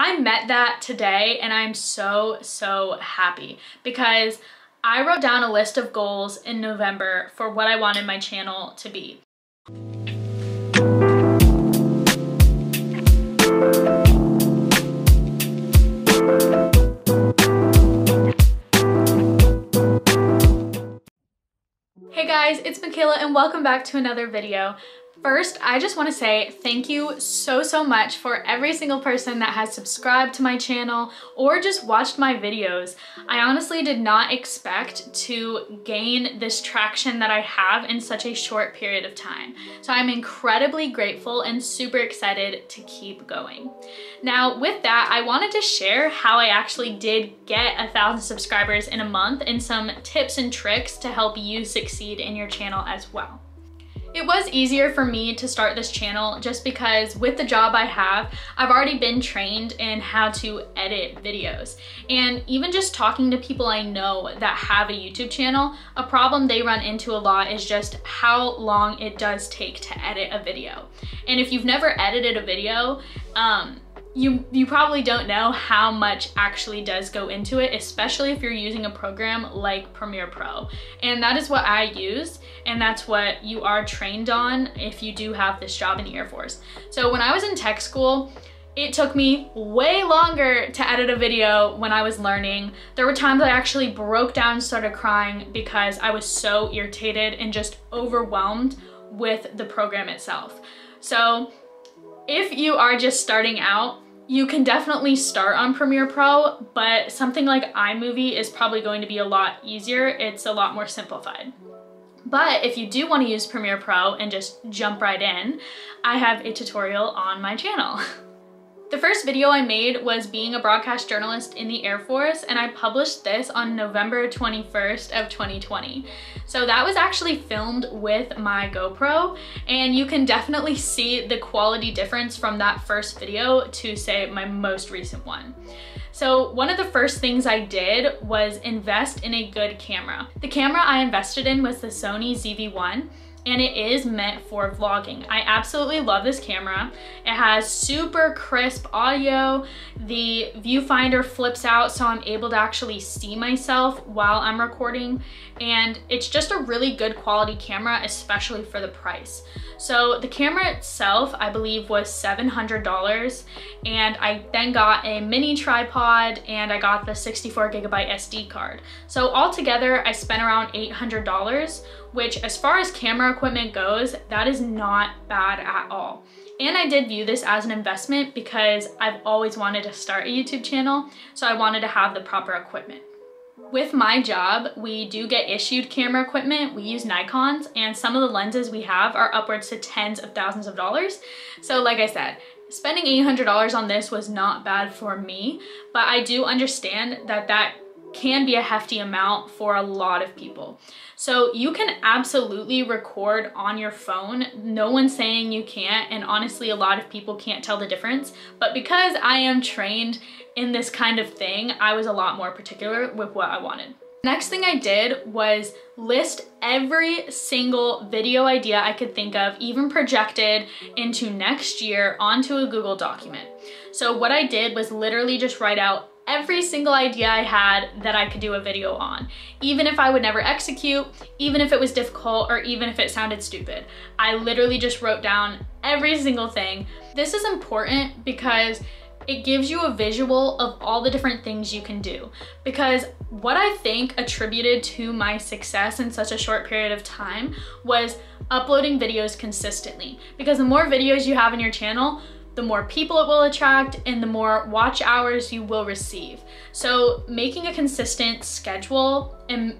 I met that today and I'm so happy because I wrote down a list of goals in November for what I wanted my channel to be. Hey guys, it's Michaela and welcome back to another video. First, I just want to say thank you so much for every single person that has subscribed to my channel or just watched my videos. I honestly did not expect to gain this traction that I have in such a short period of time. So I'm incredibly grateful and super excited to keep going. Now with that, I wanted to share how I actually did get 1,000 subscribers in a month and some tips and tricks to help you succeed in your channel as well. It was easier for me to start this channel just because with the job I have, I've already been trained in how to edit videos. And even just talking to people I know that have a YouTube channel, a problem they run into a lot is just how long it does take to edit a video. And if you've never edited a video, you probably don't know how much actually does go into it, especially if you're using a program like Premiere Pro. And that is what I use, and that's what you are trained on if you do have this job in the Air Force. So when I was in tech school, it took me way longer to edit a video when I was learning. There were times I actually broke down and started crying because I was so irritated and just overwhelmed with the program itself. So if you are just starting out, you can definitely start on Premiere Pro, but something like iMovie is probably going to be a lot easier. It's a lot more simplified. But if you do want to use Premiere Pro and just jump right in, I have a tutorial on my channel. The first video I made was being a broadcast journalist in the Air Force, and I published this on November 21st of 2020. So that was actually filmed with my GoPro, and you can definitely see the quality difference from that first video to, say, my most recent one. So one of the first things I did was invest in a good camera. The camera I invested in was the Sony ZV-1. And it is meant for vlogging. I absolutely love this camera. It has super crisp audio. The viewfinder flips out so I'm able to actually see myself while I'm recording. And it's just a really good quality camera, especially for the price. So the camera itself, I believe, was $700. And I then got a mini tripod and I got the 64GB SD card. So altogether, I spent around $800, which as far as camera equipment goes, that is not bad at all. And I did view this as an investment because I've always wanted to start a YouTube channel, so I wanted to have the proper equipment. With my job, we do get issued camera equipment. We use Nikons, and some of the lenses we have are upwards to tens of thousands of dollars. So like I said, spending $800 on this was not bad for me, but I do understand that that can be a hefty amount for a lot of people. So you can absolutely record on your phone. No one's saying you can't, and honestly, a lot of people can't tell the difference. But because I am trained in this kind of thing, I was a lot more particular with what I wanted. Next thing I did was list every single video idea I could think of, even projected into next year, onto a Google document. So what I did was literally just write out every single idea I had that I could do a video on, even if I would never execute, even if it was difficult, or even if it sounded stupid. I literally just wrote down every single thing. This is important because it gives you a visual of all the different things you can do. Because what I think attributed to my success in such a short period of time was uploading videos consistently. Because the more videos you have in your channel, the more people it will attract and the more watch hours you will receive. So making a consistent schedule and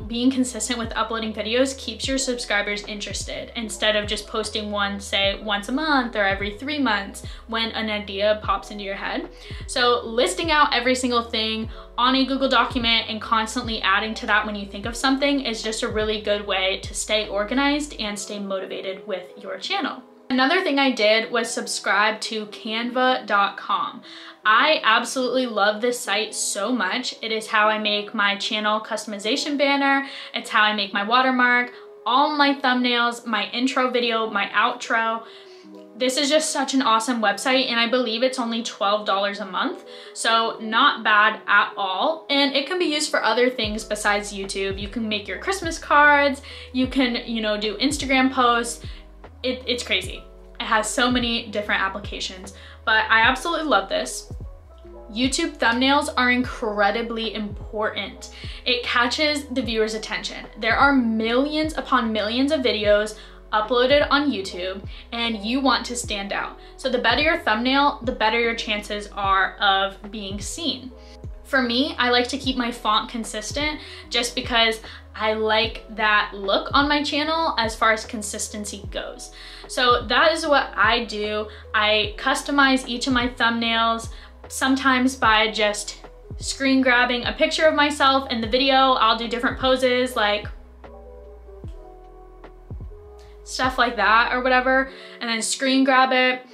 being consistent with uploading videos keeps your subscribers interested instead of just posting one, say, once a month or every 3 months when an idea pops into your head. So listing out every single thing on a Google document and constantly adding to that when you think of something is just a really good way to stay organized and stay motivated with your channel. Another thing I did was subscribe to Canva.com. I absolutely love this site so much. It is how I make my channel customization banner. It's how I make my watermark, all my thumbnails, my intro video, my outro. this is just such an awesome website, and I believe it's only $12 a month, so not bad at all. And it can be used for other things besides YouTube. You can make your Christmas cards, you can, do Instagram posts. It's crazy. It has so many different applications, but I absolutely love this. YouTube thumbnails are incredibly important. It catches the viewer's attention. There are millions upon millions of videos uploaded on YouTube, and you want to stand out. So the better your thumbnail, the better your chances are of being seen. For me, I like to keep my font consistent just because I like that look on my channel as far as consistency goes. So that is what I do. I customize each of my thumbnails, sometimes by just screen grabbing a picture of myself in the video. I'll do different poses, like stuff like that or whatever, and then screen grab it,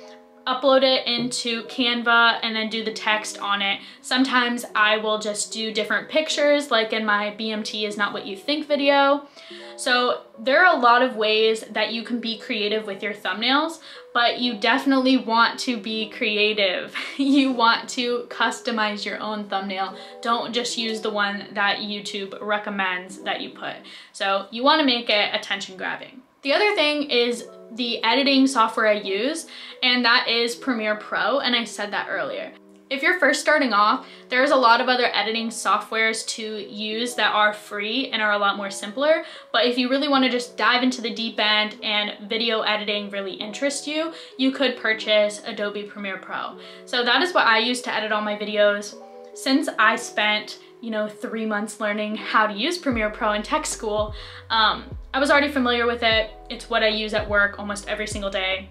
upload it into Canva, and then do the text on it. Sometimes I will just do different pictures, like in my BMT is not what you think video. So there are a lot of ways that you can be creative with your thumbnails, but you definitely want to be creative. You want to customize your own thumbnail. Don't just use the one that YouTube recommends that you put. So you want to make it attention grabbing. The other thing is the editing software I use, and that is Premiere Pro, and I said that earlier. If you're first starting off, there's a lot of other editing softwares to use that are free and are a lot more simpler, but if you really want to just dive into the deep end and video editing really interests you, you could purchase Adobe Premiere Pro. So that is what I use to edit all my videos. Since I spent 3 months learning how to use Premiere Pro in tech school, I was already familiar with it. It's what I use at work almost every single day.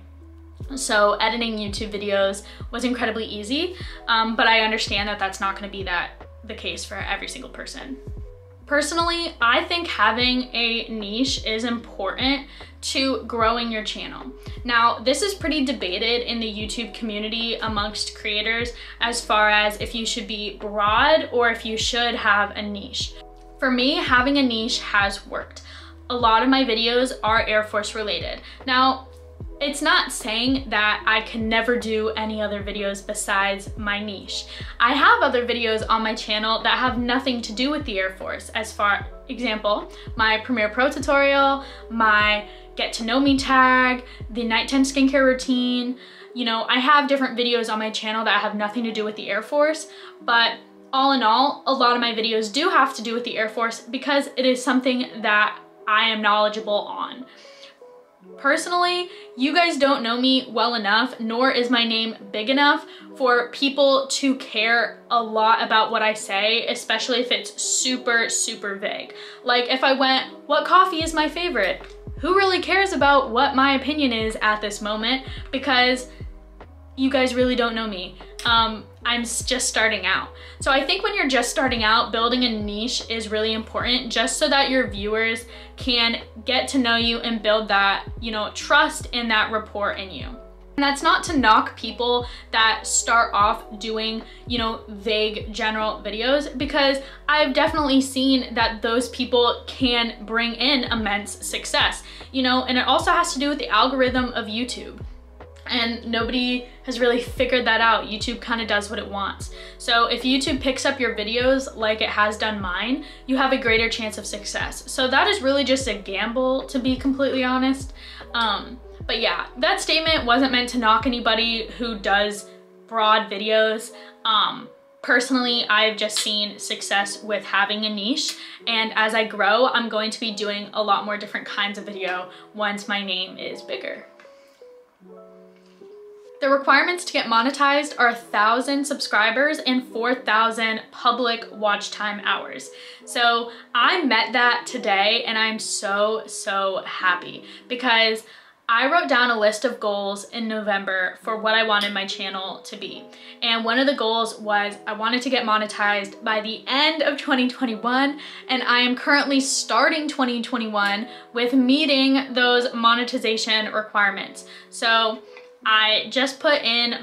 So editing YouTube videos was incredibly easy, but I understand that that's not going to be the case for every single person. Personally, I think having a niche is important to growing your channel. Now, this is pretty debated in the YouTube community amongst creators as far as if you should be broad or if you should have a niche. For me, having a niche has worked. A lot of my videos are Air Force related. Now, it's not saying that I can never do any other videos besides my niche. I have other videos on my channel that have nothing to do with the Air Force, as for example, my Premiere Pro tutorial, my Get to Know Me tag, the nighttime skincare routine. I have different videos on my channel that have nothing to do with the Air Force, but all in all, a lot of my videos do have to do with the Air Force because it is something that I am knowledgeable on. Personally, you guys don't know me well enough, nor is my name big enough for people to care a lot about what I say, especially if it's super, super vague. Like if I went, what coffee is my favorite? Who really cares about what my opinion is at this moment? Because you guys really don't know me. I'm just starting out. So I think when you're just starting out, building a niche is really important just so that your viewers can get to know you and build that, trust and that rapport in you. And that's not to knock people that start off doing, vague general videos, because I've definitely seen that those people can bring in immense success, and it also has to do with the algorithm of YouTube. And nobody has really figured that out. YouTube kind of does what it wants. So if YouTube picks up your videos like it has done mine, you have a greater chance of success. So that is really just a gamble, to be completely honest. But yeah, that statement wasn't meant to knock anybody who does broad videos. Personally, I've just seen success with having a niche, and as I grow, I'm going to be doing a lot more different kinds of video once my name is bigger. The requirements to get monetized are 1,000 subscribers and 4,000 public watch time hours. So I met that today, and I'm so, so happy because I wrote down a list of goals in November for what I wanted my channel to be. And one of the goals was I wanted to get monetized by the end of 2021, and I am currently starting 2021 with meeting those monetization requirements. So I just put in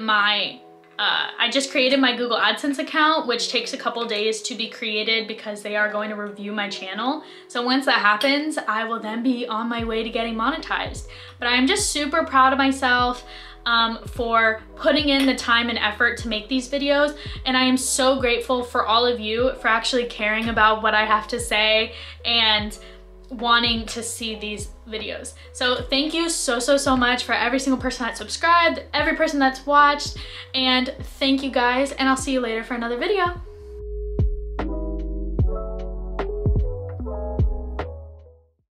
I just created my Google AdSense account, which takes a couple days to be created because they are going to review my channel. So once that happens, I will then be on my way to getting monetized. But I am just super proud of myself. for putting in the time and effort to make these videos. And I am so grateful for all of you for actually caring about what I have to say and wanting to see these videos. So thank you so much for every single person that subscribed, every person that's watched, and thank you guys, and I'll see you later for another video.